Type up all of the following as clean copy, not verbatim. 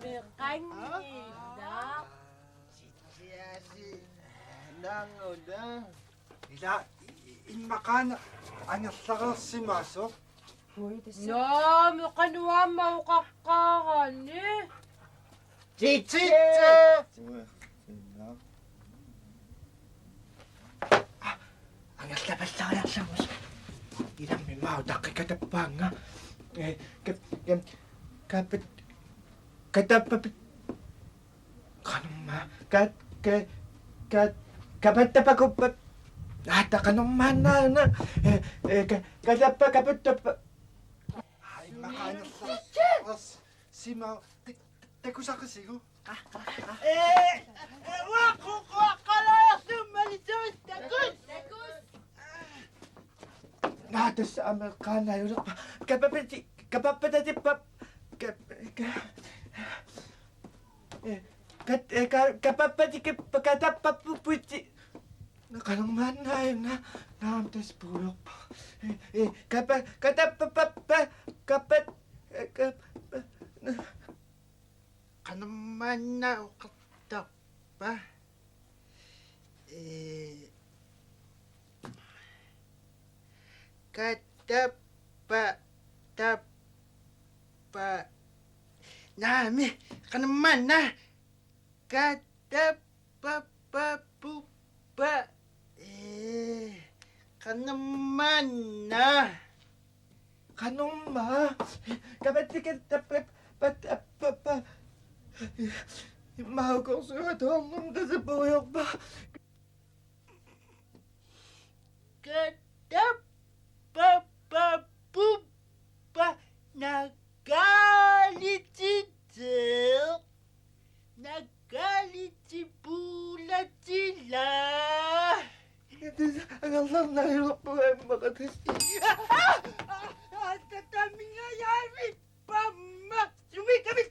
Mekanida. Siyasi. Nangoda. ila immakan angerlarersimaasoo No, mekanua maukakkarani. Chiche. angerlapallariarlamus ilammi mautaqqikatappaanga kapit katappapit kanumma kapattapakuppat kanummaannaana katappa kapattappa sima takusaqasigu naatas amerikaanayulaqpa kapappatatippap kapappatikippa katappappuputti kanummaannaayunga naamtas puuyorpa katappapappa kapat Kanumana uqattappa. Katappa tappa. Nami kanumana katappa puppa. Kanumana. kanumma kapattikatappa imaukorsuatoornum tasapuuyorpa Katappa puppa nagalititer. Nagalitipulатила. angerlarnayulaqpuga immaqatis Tatamingayami pamma sumikabit.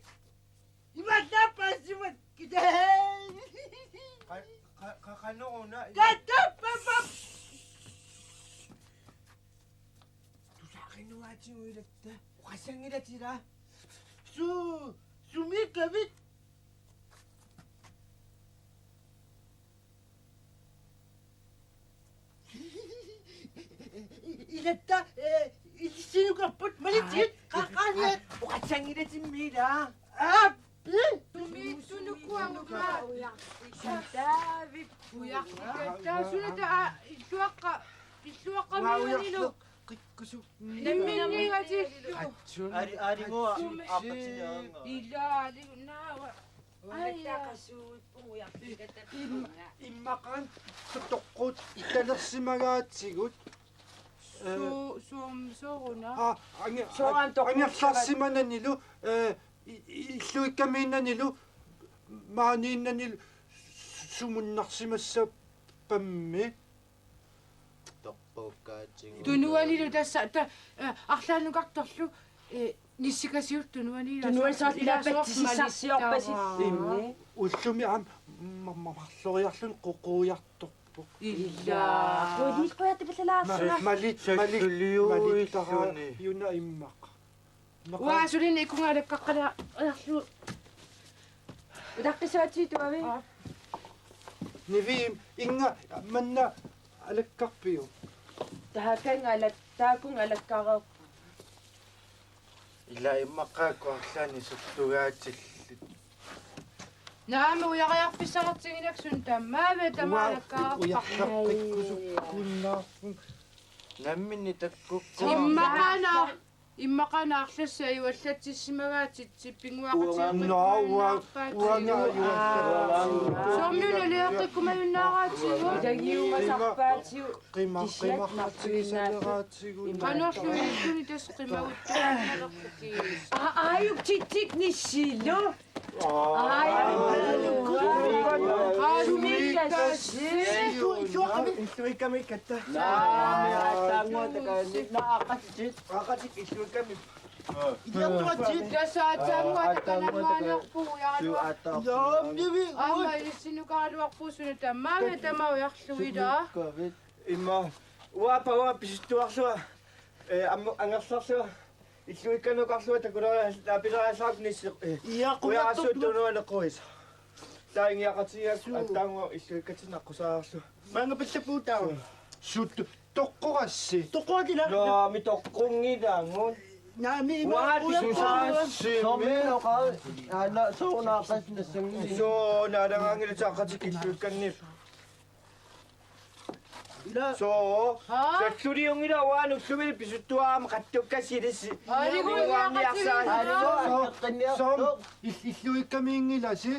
Imatapa sumat kita. kanuuna Katappa pap. tusaqinuaatiuilatta uqasangilatila Sumikabit. Ilatta sinukaput malitit kakanyat. uqasangilatimmiila Tunukuanga David uyaqtikata sunata isuaqa isuaqamilu nimminnigatillu Ari mo apat siya. ila nawa immakan toqqut italersimagaatigut suumsoruna angerlarsimananilu illuikkaminanilu maaniinnanilu sumunnarsimassapammi tunuanilu tassa арлаанукарторлу нисsikasiut tunuanilu Tunuansaat ilappattisisaarsiorpasit immi уллуми марлориарлун қоқуйарторпу illa Kuidiiqquyattipallalaarsuga малиттара юна иммақ waasulin ikungalakkaqqala arlu utaqqisuatiituavi нивим инга манна алаккарпиу tahakangalak Ila imaqaaqquarlaani suttugaatill. naama uyaqajarpissaartigilaksun tammaave уярлаққиккусуккуннаарфун Namminni takkukku. иммақанаарлassa иуаллатсимагаатитси соммиулалиаққиккумаюннаараатигу tagiumasarpaatiu қимаққимаққартигисалераатигу канерлуми икуни тас қимагуттуарналерпути aayuk tittik nissillu иллуиккамиккатта аақатик иллуикками Amma isinukaaluarpuusuna tammaame tamaujarluilaa имма уапава писттуарсуа ангерларсуа Isuikano kaksuata kura lapira saknis. Iya ko Kuya na kaso ito no ano ko is. Tayong yakatsi at tango isuikatsin ako sa aso. Mga pala puta. Shoot. Toko kasi. Toko nila. No, mitokong idangon. Nami What is Somino ka. So nadangangil sa katsikisuikan ni. So, Ha? sa yung irawa, sumil pisutua makatok kasi desi. 아니고 약간 So, Isuy kami ngila si.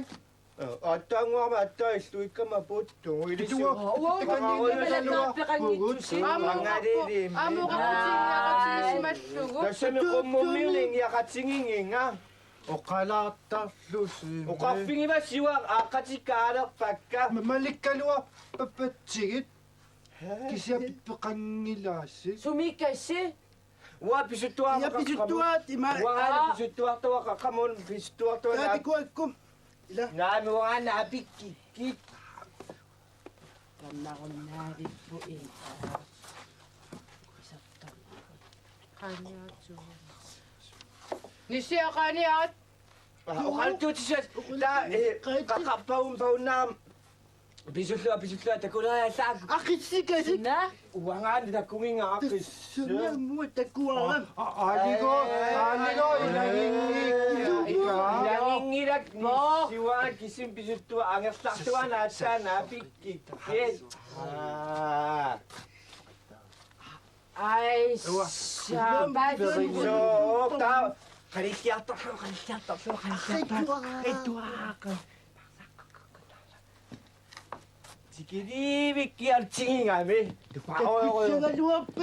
at ang mga mata, istuit ka maputo. Ili siya. 아무 같이 마시고 Kasi may kumumiling yakatsinginging nga. O kalata lusi. O kaping iba siwang akatsikara pagka. Malik kalwa papatsigit. Kisya pakangila si. Sumika si. Wa pisutua Iya pisutua ti ma. Wa nga pisutua to kakamon pisutua to na. Ati ko. Ila. Nami wa nga napikikik. Wala ko nari po eh. 니시야 가니야 O kalto siya. Da kakapaw na. Pisutua ta kula sa. Akisi kasi. Na? Wa nga nila kuming akis. Sunya mo takuan. Aligo, nangingirak ni siwa kisim pisutua ang saktuan na siya na pikikik. Ay, siya. So, tao, kalisyata. Sikiri kiar cinging kami.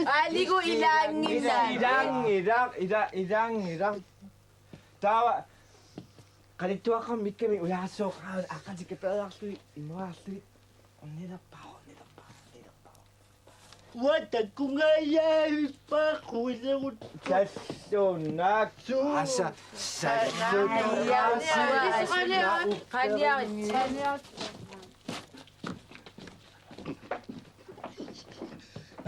Aligo ilang. Idang. Tawa. Kalitua kami kami ulasok. Akan si kita asli, imo asli. Onira pa. Wata kungaya pa kuya. Sasonak. Asa. Kanya.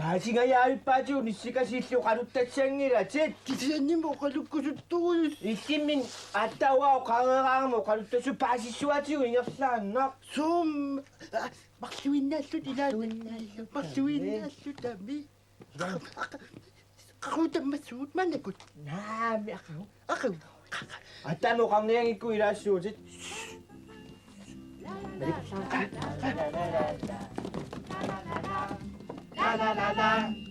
다시 가야 할 빠져 니씨가 실수 가루때 생이라 제 Kisya mo kalukos ito. 이씨민 아따와 강강강 뭐 가루때 수 바시 수와지고 이없사나 Sum. Maksuin na su nila. Maksuin na su dami. Ako na masud manakot. 나미 아까워 Ako. 아따 너 강내양 있고 이라시오 제 La la la la